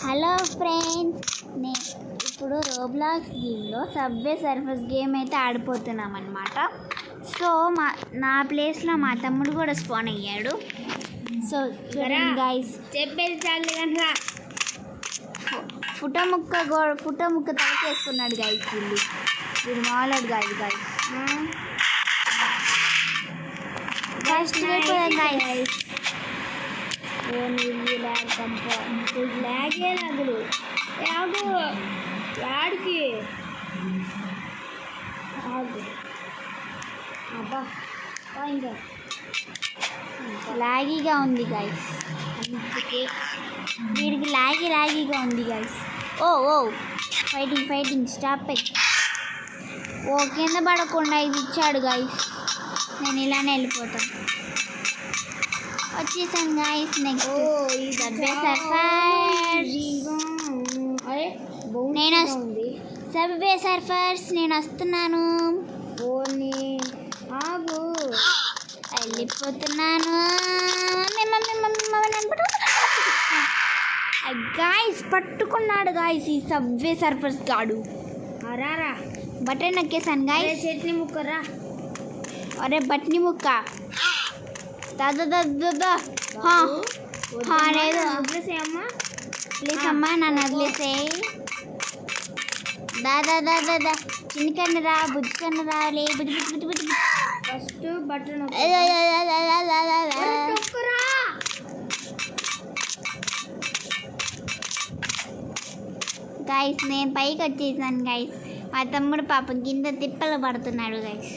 Hello friends, ఇప్పుడు Roblox గేమ్లో subway Surfers game అయితే ఆడిపోతున్నాం అనమాట. సో నా ప్లేస్లో మా తమ్ముడు కూడా స్పాన్ అయ్యాడు. సో చూడండి గైస్, చెప్పేది చాలు కనుక ఫుటో ముక్క తలకేసుకున్నాడు గైస్. వీడు మాలాడు కాదు గైస్. గైస్ లాగే నదులు యాడికి అబ్బా ఇంకా లాగీగా ఉంది గైస్. అందుకే వీడికి లాగీగా ఉంది గైస్. ఓ ఫైటింగ్ స్టాప్ అయ్యి కింద పడకుండా ఇది ఇచ్చాడు గైస్. నేను ఇలానే వెళ్ళిపోతాను. వచ్చేసాను గైస్. Next subway Surfers. నేను సబ్వే సర్ఫర్స్ నేను వస్తున్నాను. వెళ్ళిపోతున్నాను గాయస్. పట్టుకున్నాడు గాయస్ ఈ సబ్వే సర్ఫర్స్ గాడు. రారా బటన్ నొక్కేసాను గాయస్. చట్నీ ముక్కరా. అరే బట్ని ముక్క లేదు. వదిలేసేయమ్మా ప్లీజ్ అమ్మా, నన్ను వదిలేసేయి. దా చిన్నకన్నరా బుజ్జికన్నరా లే బుజ్జి ఫస్ట్ బటన్ గైస్. నేను పైకి వచ్చేసాను గైస్. మా తమ్ముడు పాపం కింద తిప్పలు పడుతున్నాడు గైస్.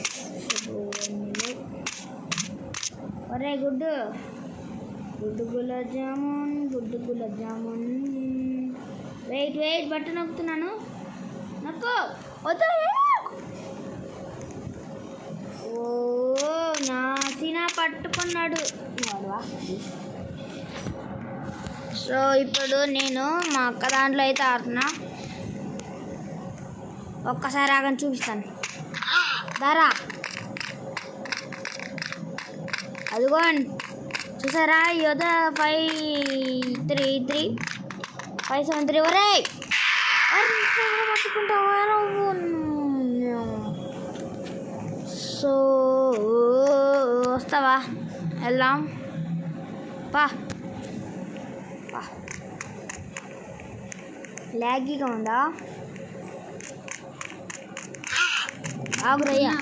ఒరే గుడ్డు గులాబ్ జామున్. వెయిట్ బట్టన్ నొక్కుతున్నాను. నొక్కు. ఓ నాసినా పట్టుకున్నాడు. సో ఇప్పుడు నేను మా అక్క దాంట్లో అయితే ఆడుతున్నా. ఒక్కసారి ఆగని చూపిస్తాను. దారా అదిగో చూసారా, యోధ 533 573. ఒరే పట్టుకుంటావా నువ్వు? సో వస్తావా? వెళ్దాం పా. లాగీగా ఉందా? ఆగురయ్యా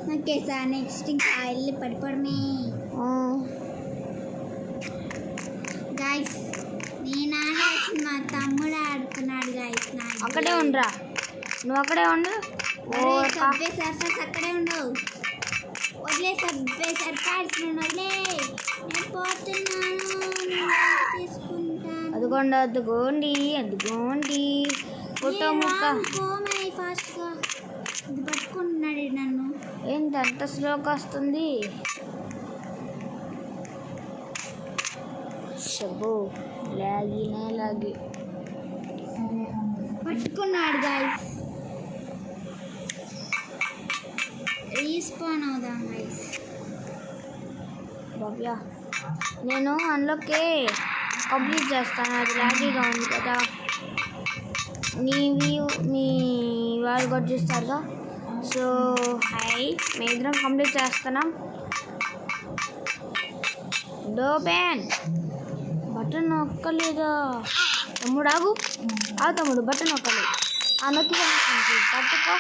నొక్కేసా. నెక్స్ట్ ఇంకా వెళ్ళి పడిపోవడమే గాయస్. నేను ఆడాల్సిన మా తమ్ముడు ఆడుతున్నాడు గాయస్. అక్కడే ఉండరా, నువ్వు అక్కడే ఉండు. సబ్వే సర్ఫర్స్ అక్కడే ఉండు. వదిలే సబ్వే సర్ఫర్స్, నేను వదిలే. నేను పోతున్నాను, తీసుకుంటాను. అదిగోండి ఫోటో ముక్క. ఫాస్ట్గా ఇది పట్టుకుంటున్నాడు నన్ను. ఏంటి అంత స్లోగా వస్తుంది? షబ్బో లాగి పట్టుకున్నాడు గాయస్. రీస్పాన్ అవుదాం గైస్. బాబ్యా నేను అందులోకి కంప్లీట్ చేస్తాను. అది లాగీగా ఉంది కదా. మీ వాళ్ళు కూడా చూస్తారుగా. సో హై, మేము ఇద్దరం కంప్లీట్ చేస్తున్నాం. డోపెన్ బటన్ నొక్కలేదా తమ్ముడు? తమ్ముడు బటన్ నొక్కలేదు. నొక్కి పట్టుకో.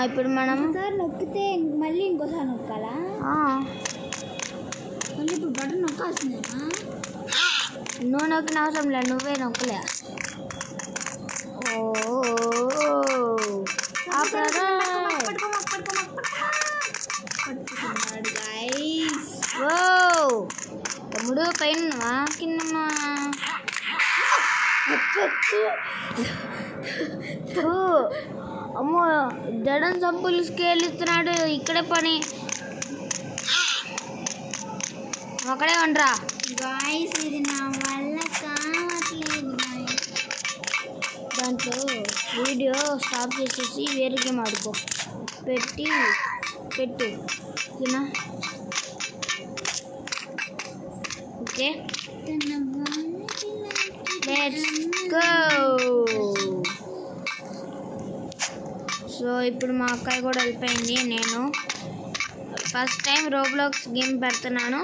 ఇప్పుడు మనం ఒకసారి నొక్కితే మళ్ళీ ఇంకోసారి నొక్కాలా? మళ్ళీ ఇప్పుడు బటన్ నొక్కాల్సిందేనా? నువ్వు నొక్కిన అవసరం లేదు, నువ్వే నొక్కలే. పట్టుకున్నాడు గైస్. తమ్ముడు పైన కింద అమ్మో, జడన్ సబ్బులు స్కేల్ ఇస్తున్నాడు. ఇక్కడే పని. అక్కడే ఉండరా గాయస్. ఇది నా వల్ల కావట్లేదు గాయస్. దాంట్లో వీడియో స్టాప్ చేసేసి వేరే గేమ్ ఆడుకో. పెట్టు ఓకేనా. Okay let's go. సో ఇప్పుడు మా అక్కయ్య కూడా వెళ్ళిపోయింది. నేను ఫస్ట్ టైం రోబ్లాక్స్ గేమ్ పెడుతున్నాను.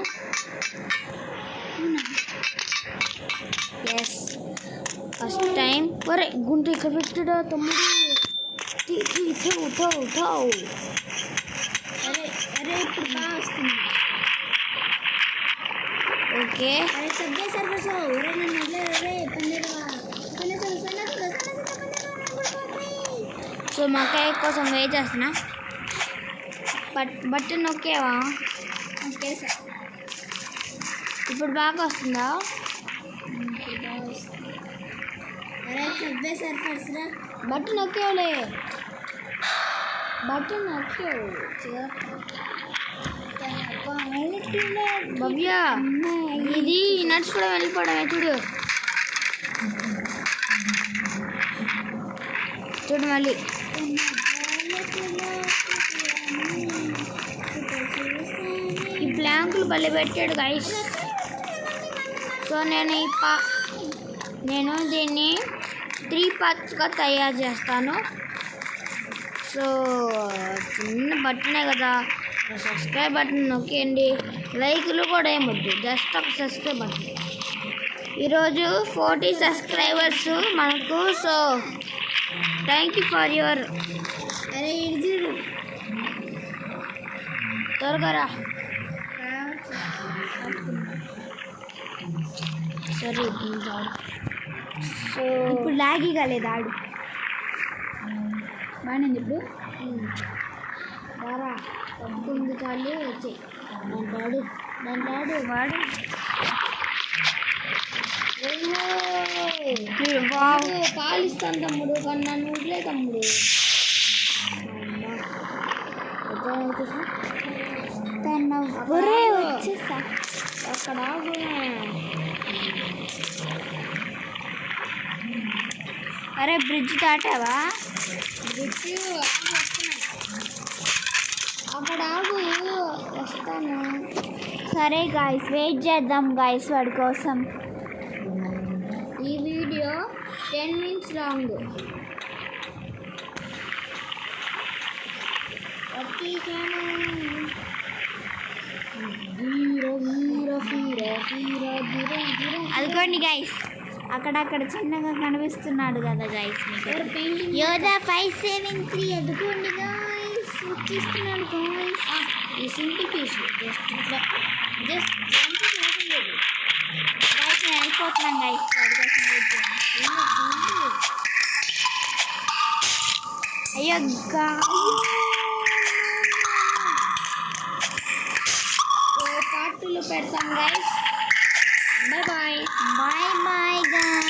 Yes first time. ఒరే గుంట ఇక్కడ పెట్టడా తమ్ముడు. అరే అరే ఇప్పుడు బాగా వస్తుంది. ఓకే అరే సబ్వే సర్ఫర్స్ ఒరే నన్ను వదిలేరే పందిరవా. సో మా అక్కయ్య కోసం వెయిట్ చేస్తున్నా. బటన్ నొక్కేవా? Okay sir. ఇప్పుడు బాగా వస్తుందా? అరే సబ్వే సర్ఫర్స్ రా. బటన్ నొక్కేవులే. బటన్ నొక్కేవు. భవ్య ఇది నడుచుకోవడం వెళ్ళిపోవడమే. చూడు చూడు మళ్ళీ. ఈ ప్లాంకులు భలే పెట్టాడు గైస్. సో నేను దీన్ని 3 పార్ట్స్గా తయారు చేస్తాను. సో చిన్న బటనే కదా, సబ్స్క్రైబ్ బటన్ నొక్కేయండి. లైక్లు కూడా ఏమొద్దు, జస్ట్ ఒక సబ్స్క్రైబ్ బటన్. ఈరోజు 40 సబ్స్క్రైబర్స్ మనకు. So thank you for your. అరే ఇది చూడు త్వరగా రా. సరే సో ఇప్పుడు లాగి కాలేదు ఆడు బాగానే ఇప్పుడు. బారా తప్పుకుంది చాలు వచ్చాయి. దాంట్లో వాడు పాలిస్తాను తమ్ముడు, కానీ నన్ను వదిలే తమ్ముడు. వచ్చేసా అక్కడ అరే బ్రిడ్జ్ దాటావా? బ్రిడ్జ్ అక్కడ ఆగు, వస్తాను. సరే గాయస్ వెయిట్ చేద్దాం గాయస్ వాడి కోసం. ఈ వీడియో 10 minutes లాంగ్. అదిగోండి గైస్ అక్కడక్కడ చిన్నగా కనిపిస్తున్నాడు కదా గైస్ మీకు. యోధా 573 అదిగోండి గైస్ వచ్చేస్తున్నాడు గైస్. ఈ సింపుల్ పీస్ జస్ట్ ఇట్లా జస్ట్ గైస్ నేను వెళ్ళిపోతున్నాను గైస్ వాడి కోసం వెయిట్ చేయండి. అయ్యో పార్ట్ 2లో పెడతాం guys. Bye bye. Bye bye guys.